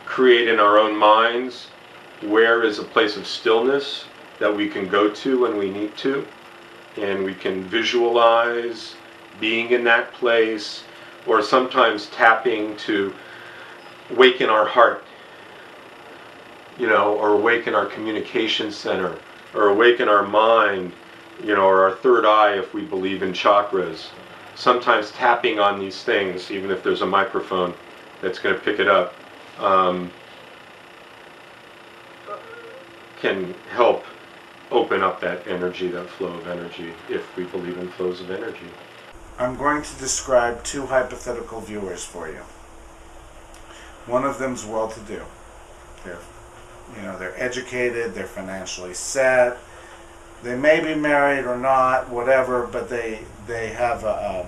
create in our own minds where is a place of stillness that we can go to when we need to, and we can visualize being in that place, or sometimes tapping to waken our heart, or awaken our communication center, or awaken our mind, or our third eye if we believe in chakras. Sometimes tapping on these things, even if there's a microphone that's going to pick it up, can help open up that energy, that flow of energy, if we believe in flows of energy. I'm going to describe two hypothetical viewers for you. One of them's well-to-do. They're educated, they're financially set, they may be married or not, whatever, but they have a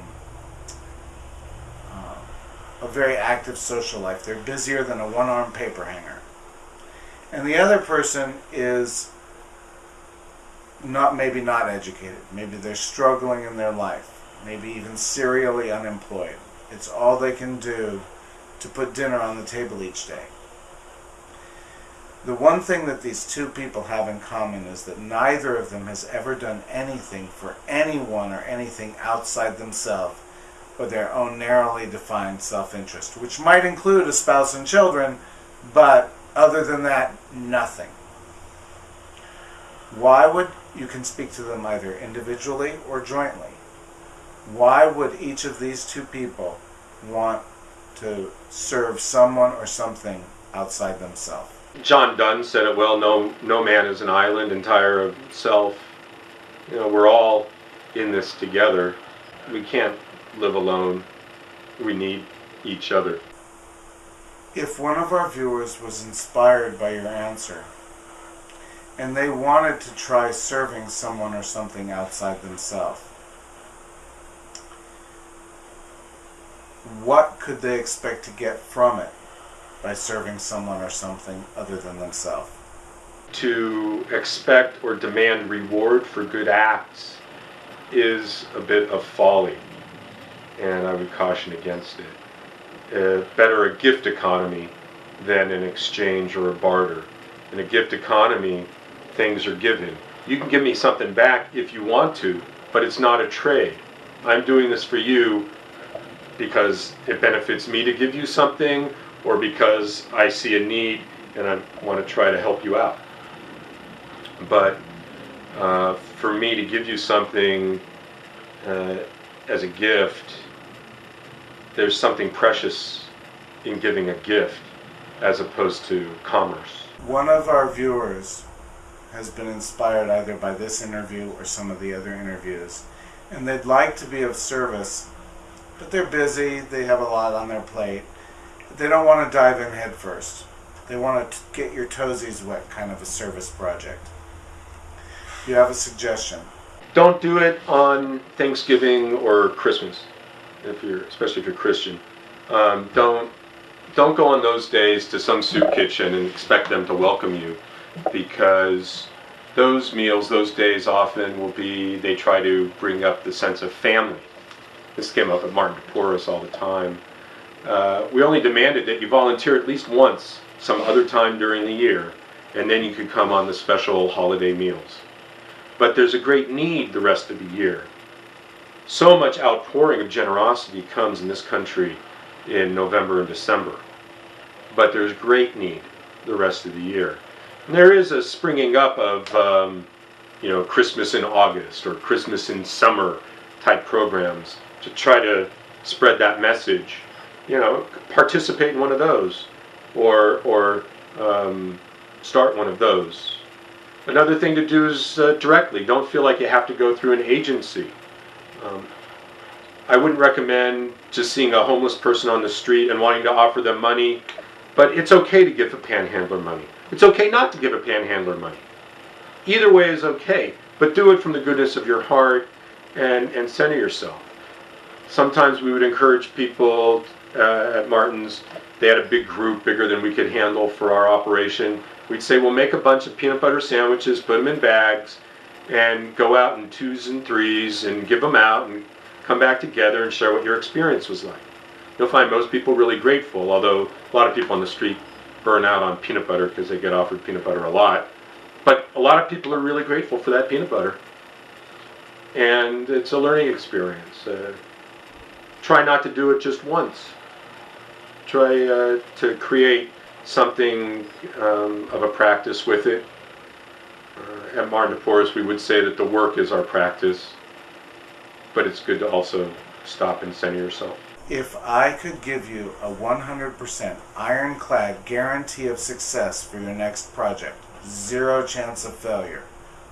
very active social life. They're busier than a one-armed paper hanger. And the other person is maybe not educated. Maybe they're struggling in their life. Maybe even serially unemployed. It's all they can do to put dinner on the table each day. The one thing that these two people have in common is that neither of them has ever done anything for anyone or anything outside themselves or their own narrowly defined self-interest, which might include a spouse and children, but other than that, nothing. You can speak to them either individually or jointly. Why would each of these two people want to serve someone or something outside themselves? John Donne said it well, no man is an island entire of self. We're all in this together. We can't live alone. We need each other. If one of our viewers was inspired by your answer, and they wanted to try serving someone or something outside themselves, what could they expect to get from it by serving someone or something other than themselves? To expect or demand reward for good acts is a bit of folly, and I would caution against it. Better a gift economy than an exchange or a barter. In a gift economy, things are given. You can give me something back if you want to, but it's not a trade. I'm doing this for you because it benefits me to give you something, or because I see a need and I want to try to help you out. But for me to give you something as a gift, there's something precious in giving a gift as opposed to commerce. One of our viewers has been inspired either by this interview or some of the other interviews, and they'd like to be of service, but they're busy, they have a lot on their plate. They don't want to dive in head first. They want to get your toesies wet, kind of a service project. You have a suggestion? Don't do it on Thanksgiving or Christmas, especially if you're Christian. Don't go on those days to some soup kitchen and expect them to welcome you, because those meals, those days often will be, they try to bring up the sense of family. This came up at Martin de Porres all the time. We only demanded that you volunteer at least once, some other time during the year, and then you could come on the special holiday meals. But there's a great need the rest of the year. So much outpouring of generosity comes in this country in November and December. But there's great need the rest of the year. And there is a springing up of, Christmas in August or Christmas in summer type programs to try to spread that message. Participate in one of those, or start one of those. Another thing to do is directly. Don't feel like you have to go through an agency. I wouldn't recommend just seeing a homeless person on the street and wanting to offer them money, but it's okay to give a panhandler money. It's okay not to give a panhandler money. Either way is okay, but do it from the goodness of your heart and center yourself. Sometimes we would encourage people at Martin's. They had a big group, bigger than we could handle for our operation. We'd say, we'll make a bunch of peanut butter sandwiches, put them in bags, and go out in 2s and 3s and give them out and come back together and share what your experience was like. You'll find most people really grateful, although a lot of people on the street burn out on peanut butter because they get offered peanut butter a lot. But a lot of people are really grateful for that peanut butter. And it's a learning experience. Try not to do it just once. Try to create something of a practice with it. At Mar de Porres, we would say that the work is our practice, but it's good to also stop and center yourself. If I could give you a 100% ironclad guarantee of success for your next project, zero chance of failure,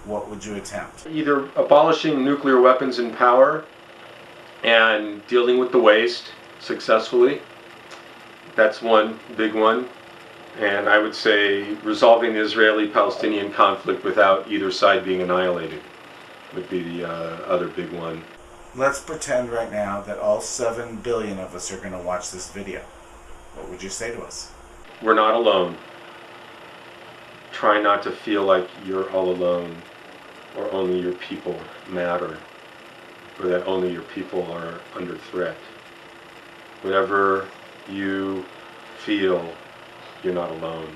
what would you attempt? Either abolishing nuclear weapons in power and dealing with the waste successfully. That's one big one. And I would say resolving the Israeli-Palestinian conflict without either side being annihilated would be the other big one. Let's pretend right now that all 7 billion of us are going to watch this video. What would you say to us? We're not alone. Try not to feel like you're all alone, or only your people matter, or that only your people are under threat. Whatever you feel, you're not alone.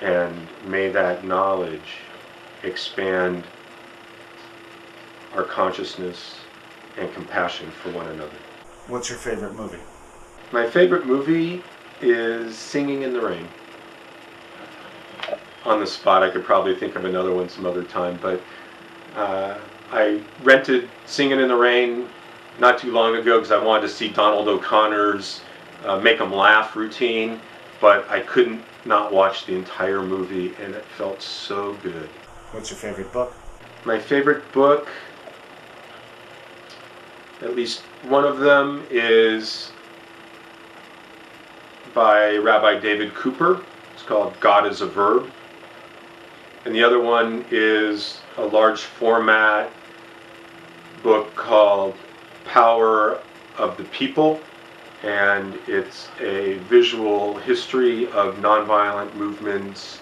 And may that knowledge expand our consciousness and compassion for one another. What's your favorite movie? My favorite movie is Singing in the Rain. On the spot, I could probably think of another one some other time, but I rented Singing in the Rain not too long ago because I wanted to see Donald O'Connor's Make 'em Laugh routine, but I couldn't not watch the entire movie, and it felt so good. What's your favorite book? My favorite book, at least one of them, is by Rabbi David Cooper. It's called God is a Verb. And the other one is a large format book called Power of the People. And it's a visual history of nonviolent movements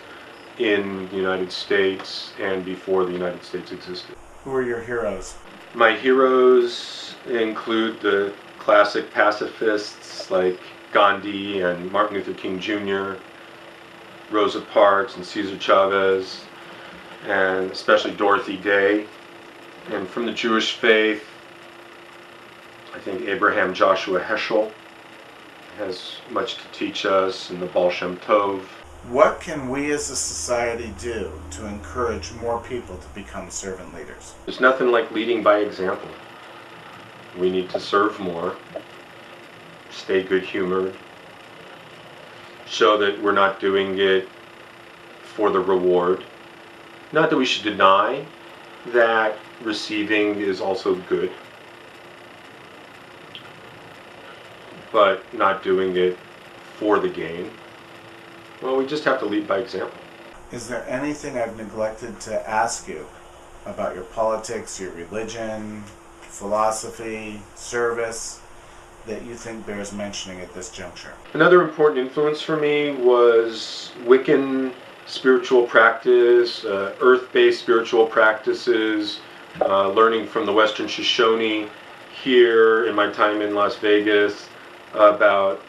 in the United States and before the United States existed. Who are your heroes? My heroes include the classic pacifists like Gandhi and Martin Luther King Jr., Rosa Parks and Cesar Chavez, and especially Dorothy Day. And from the Jewish faith, I think Abraham Joshua Heschel has much to teach us, and the Baal Shem Tov. What can we as a society do to encourage more people to become servant leaders? There's nothing like leading by example. We need to serve more, stay good-humored, show that we're not doing it for the reward. Not that we should deny that receiving is also good, but not doing it for the gain. Well, we just have to lead by example. Is there anything I've neglected to ask you about your politics, your religion, philosophy, service, that you think bears mentioning at this juncture? Another important influence for me was Wiccan spiritual practice, earth-based spiritual practices, learning from the Western Shoshone here in my time in Las Vegas about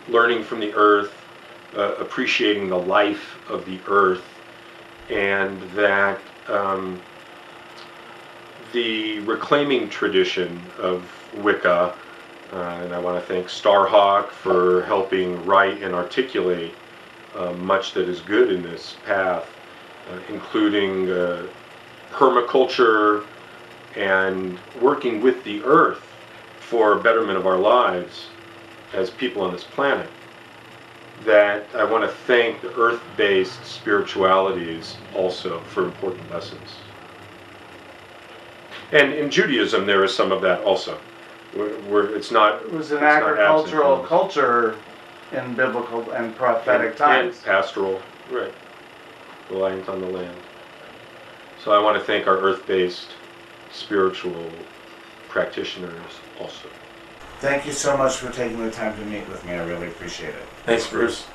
learning from the earth, appreciating the life of the earth, and that the reclaiming tradition of Wicca, and I want to thank Starhawk for helping write and articulate much that is good in this path, including permaculture and working with the earth for betterment of our lives as people on this planet. That I want to thank the earth-based spiritualities also for important lessons. And in Judaism there is some of that also. Where it's not. It was an it's not agricultural absent. culture in biblical and prophetic times. And pastoral, right. Reliant on the land. So I want to thank our earth-based spiritual practitioners also. Thank you so much for taking the time to meet with me. I really appreciate it. Thanks, Bruce.